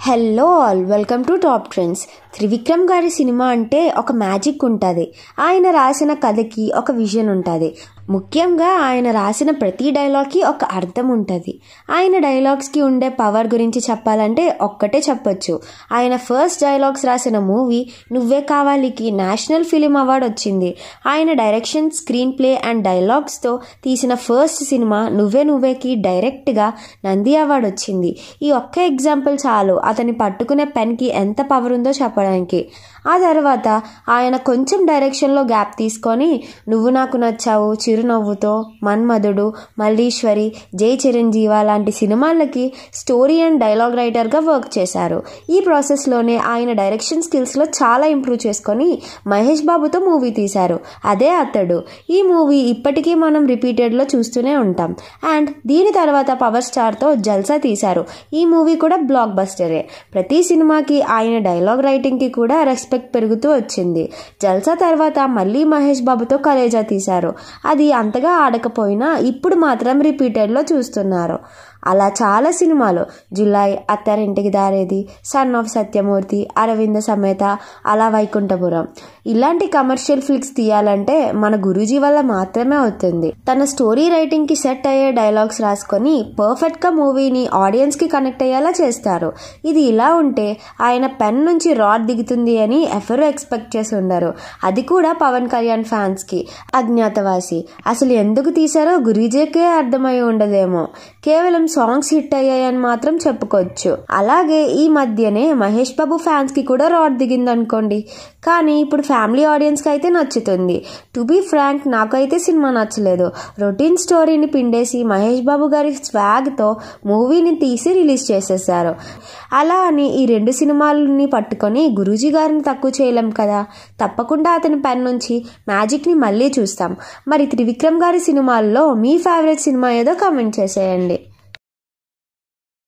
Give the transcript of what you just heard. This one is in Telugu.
Hello all, welcome to top trends. Trivikram గారి సినిమా అంటే ఒక మ్యాజిక్ ఉంటుంది. ఆయన రాసిన కథకి ఒక విజన్ ఉంటుంది. ముఖ్యంగా ఆయన రాసిన ప్రతి డైలాగ్కి ఒక అర్థం ఉంటుంది. ఆయన డైలాగ్స్కి ఉండే పవర్ గురించి చెప్పాలంటే ఒక్కటే చెప్పొచ్చు. ఆయన ఫస్ట్ డైలాగ్స్ రాసిన మూవీ నువ్వే కావాలికి నేషనల్ ఫిలిం అవార్డు వచ్చింది. ఆయన డైరెక్షన్, స్క్రీన్ ప్లే అండ్ డైలాగ్స్తో తీసిన ఫస్ట్ సినిమా నువ్వేకి డైరెక్ట్గా నంది అవార్డు వచ్చింది. ఈ ఒక్క ఎగ్జాంపుల్ చాలు అతని పట్టుకునే పెన్కి ఎంత పవర్ ఉందో చెప్పడానికి. ఆ తర్వాత ఆయన కొంచెం డైరెక్షన్లో గ్యాప్ తీసుకొని నువ్వు నాకు నచ్చావు, చిరునవ్వుతో, మన్మధుడు, మల్లీశ్వరి, జై చిరంజీవ లాంటి సినిమాలకి స్టోరీ అండ్ డైలాగ్ రైటర్గా వర్క్ చేశారు. ఈ ప్రాసెస్లోనే ఆయన డైరెక్షన్ స్కిల్స్లో చాలా ఇంప్రూవ్ చేసుకొని మహేష్ బాబుతో మూవీ తీశారు. అదే అతడు. ఈ మూవీ ఇప్పటికీ మనం రిపీటెడ్లో చూస్తూనే ఉంటాం. అండ్ దీని తర్వాత పవర్ స్టార్తో జల్సా తీశారు. ఈ మూవీ కూడా బ్లాక్ బస్టరే. ప్రతి సినిమాకి ఆయన డైలాగ్ రైటింగ్కి కూడా రెస్పెక్ట్ పెరుగుతూ వచ్చింది. జల్సా తర్వాత మళ్ళీ మహేష్ బాబుతో కలేజా తీశారు. అది అంతగా ఆడకపోయినా ఇప్పుడు మాత్రం రిపీటెడ్లో చూస్తున్నారు. అలా చాలా సినిమాలు, July, Attarintiki Daredi, son of Satyamurthy, Aravinda Sametha, అలా వైకుంఠపురం ఇలాంటి కమర్షియల్ ఫిల్మ్స్ తీయాలంటే మన గురూజీ వల్ల మాత్రమే అవుతుంది. తన స్టోరీ రైటింగ్కి సెట్ అయ్యే డైలాగ్స్ రాసుకొని పర్ఫెక్ట్గా మూవీని ఆడియన్స్కి కనెక్ట్ అయ్యేలా చేస్తారు. ఇది ఇలా ఉంటే ఆయన పెన్ నుంచి రాడ్ దిగుతుంది అని ఎవరు ఎక్స్పెక్ట్ చేసి ఉండరు. అది కూడా పవన్ కళ్యాణ్ ఫ్యాన్స్కి. అజ్ఞాతవాసి అసలు ఎందుకు తీశారో గురూజీకే అర్థమై ఉండదేమో. కేవలం సాంగ్స్ హిట్ అయ్యాయని మాత్రం చెప్పుకోవచ్చు. అలాగే ఈ మధ్యనే మహేష్ బాబు ఫ్యాన్స్ కి కూడా రాడ్ దిగింది అనుకోండి. కానీ ఇప్పుడు ఫ్యామిలీ ఆడియన్స్ కి అయితే నచ్చుతుంది. టు బీ ఫ్రాంక్, నాకైతే సినిమా నచ్చలేదు. రొటీన్ స్టోరీని పిండేసి మహేష్ బాబు గారి స్వాగ్ తో మూవీని తీసి రిలీజ్ చేసేసారు. అలా అని ఈ రెండు సినిమాలని పట్టుకొని గురూజీ గారిని తక్కువ చేయలేం కదా. తప్పకుండా అతని పెన్ నుంచి మ్యాజిక్ ని మళ్ళీ చూస్తాం. మరి త్రివిక్రమ్ గారి సినిమాల్లో మీ ఫేవరెట్ సినిమా ఏదో కామెంట్ చేసేయండి.